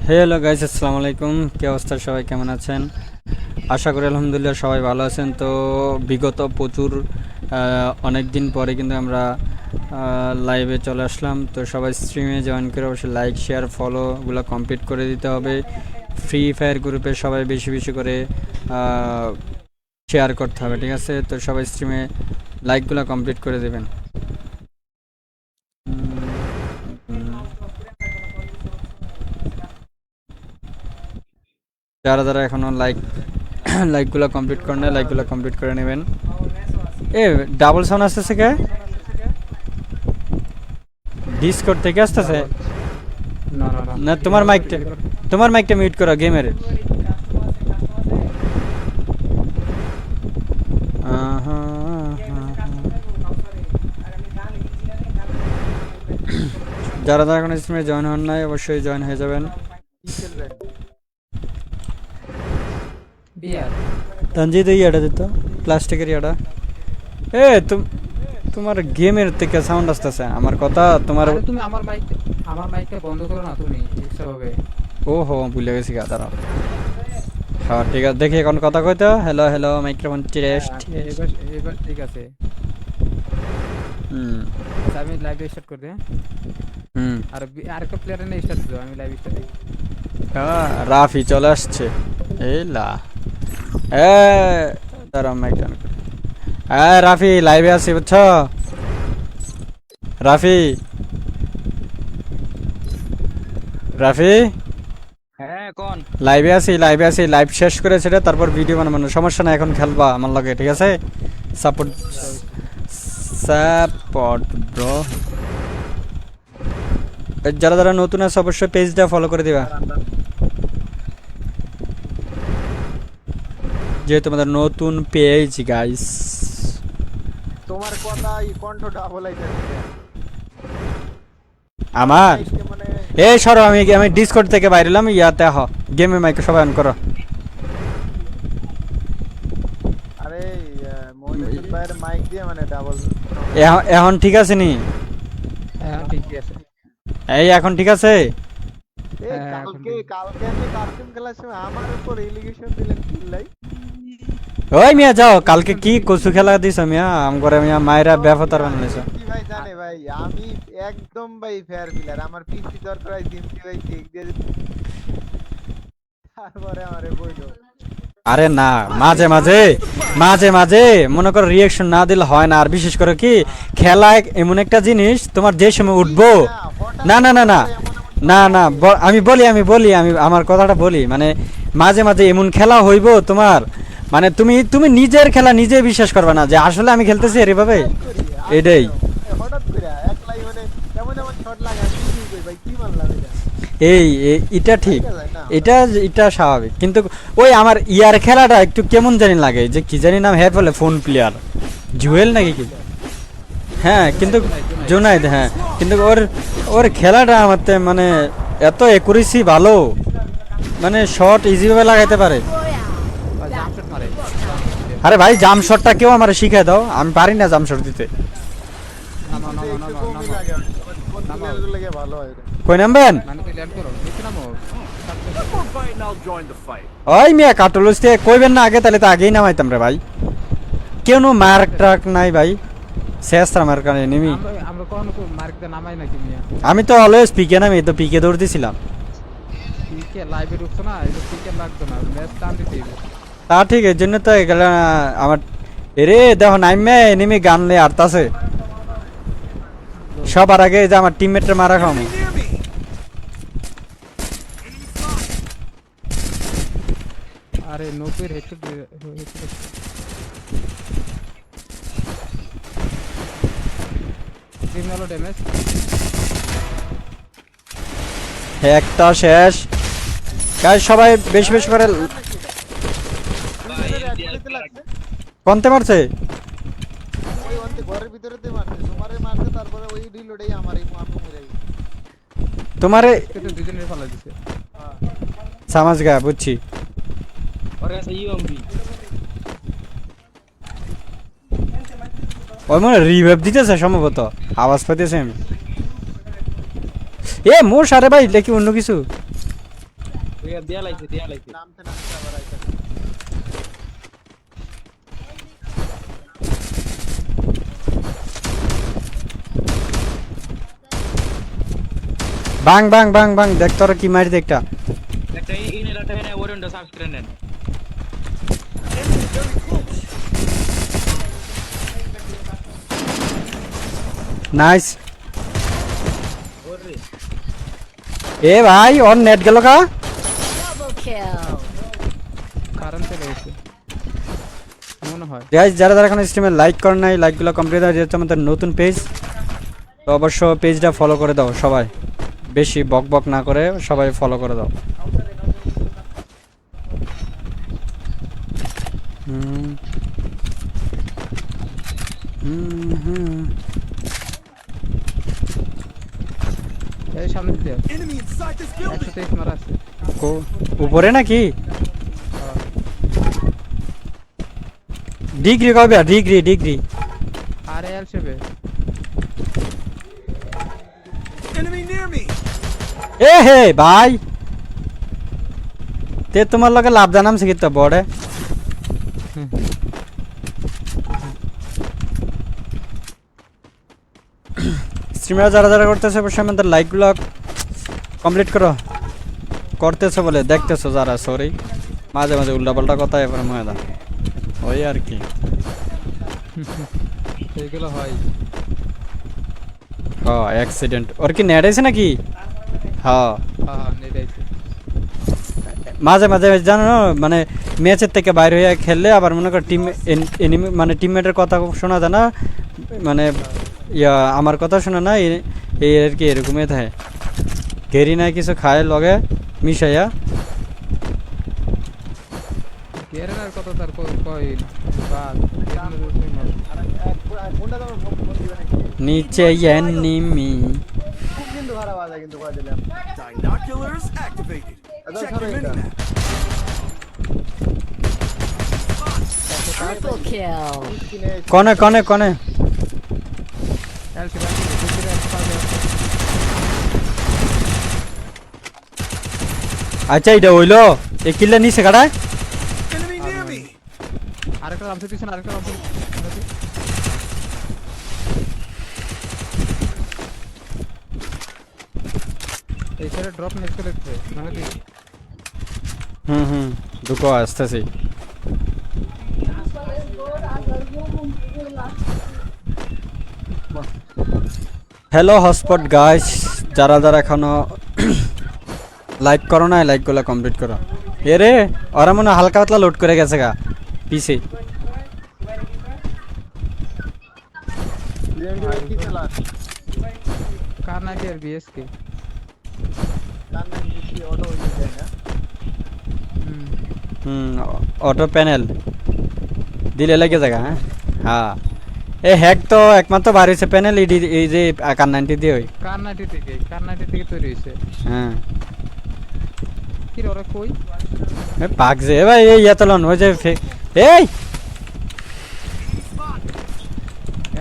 Hello guys, আসসালামু আলাইকুম। কি অবস্থা, সবাই কেমন আছেন? আশা করি আলহামদুলিল্লাহ সবাই ভালো আছেন। তো বিগত প্রচুর অনেক দিন পরে কিন্তু আমরা লাইভে চলে আসলাম। তো সবাই স্ট্রিমে জয়েন করে অবশ্যই লাইক শেয়ার ফলোগুলো কমপ্লিট করে দিতে হবে। ফ্রি ফায়ার গ্রুপে সবাই বেশি বেশি করে শেয়ার করতে হবে, ঠিক আছে? তো সবাই স্ট্রিমে লাইকগুলো কমপ্লিট করে দেবেন। যারা যারা এখনও লাইকগুলো কমপ্লিট করে নেয়, লাইকগুলো কমপ্লিট করে নেবেন। এ ডাবল সাউন্ড আসতেছে কে? ডিসকর্ড থেকে আসতেছে? না, তোমার মাইকটা মিউট করো গেমের। যারা যারা এখন স্ট্রিমে জয়েন হন নাই অবশ্যই জয়েন হয়ে যাবেন। তানজিদ ইয়াটা দিত প্লাস্টিকের ইয়াটা। এ তোমার গেমের থেকে সাউন্ড আসতেছে আমার কথা। তুমি আমার মাইকটা বন্ধ করো না তুমি এক্সট্রা। ও হো, ভুলে গেছি গা, দাঁড়াও। হ্যাঁ ঠিক আছে, দেখি এখন কথা কইতো। Hello hello, microphone test. এবার ঠিক আছে। আমি লাইভ স্টার্ট করে দিই। আর আরেকটা প্লেয়ার এনে স্টার্ট দিও, আমি লাইভ স্টার্ট দিই। রাফি চলে আসছে। এই লা দাঁড়াও, মাইক্রোফোন। রাফি লাইভে আছি, বুঝছো? রাফি রাফি হ্যাঁ কোন লাইভে আছি, লাইভ শেষ করে সেটা তারপর ভিডিও বানানো। সমস্যা না, এখন খেলবা আমার লগে, ঠিক আছে? Support bro. যারা যারা নতুন আছে অবশ্যই পেজটা ফলো করে দিবা, যে তোমাদের নতুন পেজ গাইস। তোমার কথা কণ্ঠ ডাবল আইতেছে আমার মানে। এই সরো, আমি ডিসকর্ড থেকে বাইরে এলাম। ইয়াতে গেমে মাইকে সবাই অন করো। আরে মহিনুদ্দিন ভাইয়ের মাইক দিয়ে মানে ডাবল। এখন ঠিক আছে নি? হ্যাঁ ঠিক আছে। এই এখন ঠিক আছে? কালকে আমি কার্টুন খেলার সময় আমার উপর এলিগেশন দিলেন কিল্লাই। ওই মিয়া যাও, কালকে কি কচু খেলা দিছ মিয়া? আম করে মিয়া মায়েরা ব্যাপতার বানাইছো। কি ভাই জানে ভাই, আমি একদম ভাই ফেয়ার প্লেয়ার। আমার পিসি দরকার জিমটি ভাই চেক দিয়ে তারপরে আমারে বইলো। আরে না, মাঝে মাঝে মাঝে মাঝে মনে করো রিয়াকশন না দিলে হয় না। আর বিশেষ করে কি, খেলা এমন একটা জিনিস, তোমার যে সময় উঠবো। না না না না না না, আমি বলি আমি আমার কথাটা বলি। মানে মাঝে মাঝে এমন খেলা হইব তোমার, মানে তুমি নিজের খেলা নিজে বিশ্বাস করবে না যে আসলে আমি খেলতেছি এভাবে। এটাই হঠাৎ করে একলাই মানে এমন এমন শট লাগে, আমি কি কই ভাই, কি মানলাম এটা। এটা ঠিক, এটা স্বাভাবিক। কিন্তু ওই আমার ইয়ার খেলাটা একটু কেমন জানি লাগে, যে কি জানি নাম, হ্যাঁ বলে ফোন প্লেয়ার জুয়েল নাকি কি। হ্যাঁ কিন্তু জোনাইদ, হ্যাঁ কিন্তু ওর খেলাটা আমার মানে এত একুরেসি ভালো, মানে শট ইজিভাবে লাগাইতে পারে। আরে ভাই, জাম শটটা কেউ আমার শিখাই দাও, আমি পারি না জাম শট দিতে। কই নামবেন? ওই মিয়া কাটলুস থেকে কইবেন না আগে, তাহলে তো আগেই নামাইতাম রে ভাই। কেন মার্ক ট্রাক নাই ভাই, শেষরা মার্ক নেমি। আমি তো অলওয়েজ পিকে নামি, তো পিকে দৌড় দিছিলাম। তা ঠিক, এর জন্য তো আমার এরে দেখো নাইমে নেমে গান লে আরতাছে সবার আগে, যে আমার টিমমেটরে মারা খাও। আরে নোপের হেডশট ক্রিমিনাল ড্যামেজ। একটা শেষ গাইস, সবাই বেশি বেশি করে। কোনতে মারছে? ওই অন্তে ঘরের ভিতরেতে মারছে, তোমারে মারছে, তারপরে ওই রিলোডেই আমারই মারলো মেরে গেছে। তোমারে দুজনের ফালা দিছে। সামাজ গা, বুঝছি। ওর কাছে ইউএমপি ওই মনে রিভাইভ দিতেছে সম্ভবত, আওয়াজ পাইতেছে আমি। এ মোর সারে ভাই, দেখি অন্য কিছু। দেয়া লাইছে নামতে নামতে আবার আইতা বাং বাং বাং বাং দেখ তোর কি মারি দেখটা একটা ইনেলাটা এনে ওরেন্ডা সার্চ করে নেন নাইস ওরে এ ভাই ওর নেট গেল কা Double kill. কারণ চলে গেছে মনে হয়। গাইস যারা যারা এখন স্ট্রিমে লাইক করেন নাই লাইকগুলো কমপ্লিট হয়ে যেহেতু আমাদের নতুন পেজ তো অবশ্য পেজটা ফলো করে দাও সবাই বেশি বক বক না করে সবাই ফলো করে দাও হুম হুম হুম এই সামনে দিয়ে 123 মারা আছে। উপরে নাকি হ্যাঁ। ডিগ্রি কবে ডিগ্রি ডিগ্রি আরে এল শেপে এ হে ভাই তে তোমার লগে লাভ জানাম শিখিত বড়ে স্ট্রিমার যারা যারা করতেছে অবশ্যই আমাদের লাইকগুলো কমপ্লিট করো করতেছো বলে দেখতেছো যারা সরি মাঝে মাঝে উল্টাপাল্টা কথা এবার ময়দা ওই আর কি এইগুলো হয়। হ অ্যাক্সিডেন্ট ওর কি নেট আছে নাকি হ্যাঁ হ্যাঁ নেট আইছে। মাঝে মাঝে জানো না, মানে ম্যাচের থেকে বাইরে হয়ে খেললে আবার মনে কর টিম এনিমি মানে টিমমেটের কথা শোনা যায় না মানে ইয়া আমার কথা শোনা না এই আর কি এরকমই থাকে ঘেরি নাই কিছু খায় লগে মিশাইয়া কেরার কত তার কই বাদ কোনটা দাও ফোন দিবে নাকি নিচে এনিমি খুব কিন্তু খারাপ আওয়াজ কিন্তু কই দিলাম Binoculars activated. আদা Check সরে your এটা minimap. Triple kill. কিনে কনে কনে কনে এল শেপে দুপুরে একটা পাওয়া যায়। আচ্ছা এটা হইলো এই কিল্লা নিচে কাটায় Enemy near me. আরেকটা রামসে পিছনে আরেকটা রামসে এই সাইডে ড্রপ নেক্সট করে মানে কি হুম দুটো আসতেছি হ্যালো হটস্পট গাইস যারা যারা এখনো লাইক করো না লাইকগুলো কমপ্লিট করো এ রে ওরা মনে হয় হালকা পাতলা লোড করে গেছে গা পিছে রিয়েন্ডিও কি খেলা কার নাকি আর বিএসকে কান না কি অটো হয়ে যায় না অটো প্যানেল দিলে লেগে জায়গা হ্যাঁ হ্যাঁ এ হ্যাক তো একমাত্র বার হয়েছে প্যানেল এই যে কার 90 দিয়ে ওই কার্নাটি থেকে তৈরি হয়েছে। হ্যাঁ কি রে ওরা কই পাক যে ভাই এই এতলন ওই যে এই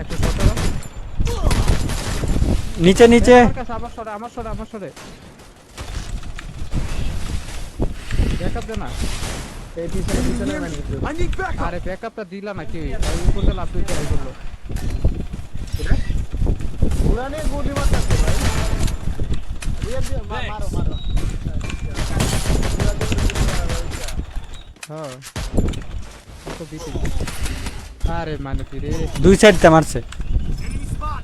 117 নিচে নিচে আমার সরে ব্যাকআপ দে না। এই পিছনে মানে I need backup. আরে ব্যাকআপটা দিলা না কি ওই উপরে লাভ দিতে আই বললো পুরানে গুলি মারতেছে ভাই রিয়েন্ডিও মারো হ্যাঁ তো দিতে আরে মানে কি রে দুই সাইড তে মারছে Enemy spot.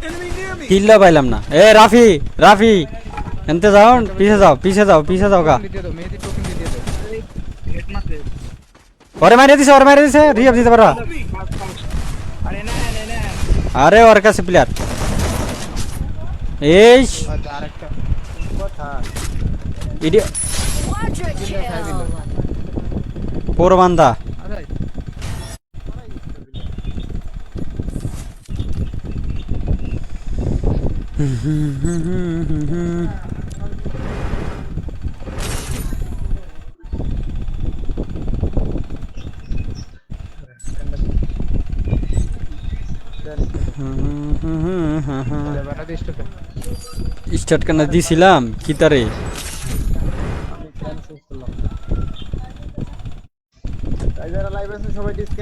Enemy near me. কিল্লা পাইলাম না এ রাফি এনতে যাও পিছে যাও গা দিয়ে দাও মেহেদি টোকেন দিয়ে দাও হেড মারতে ওরে মারিয়ে দিছে রিয়াব দিতে পারবা আরে না আরে ওর কাছে প্লেয়ার এই আচ্ছা আরেকটা কথা ইডিও Quadra kill. পোরবান্দা আচ্ছা বাটা দিষ্ট স্টার্ট কেন দিছিলাম কি তারে শেষ করলাম। যারা লাইভ আছে সবাই ডিসকানেক্ট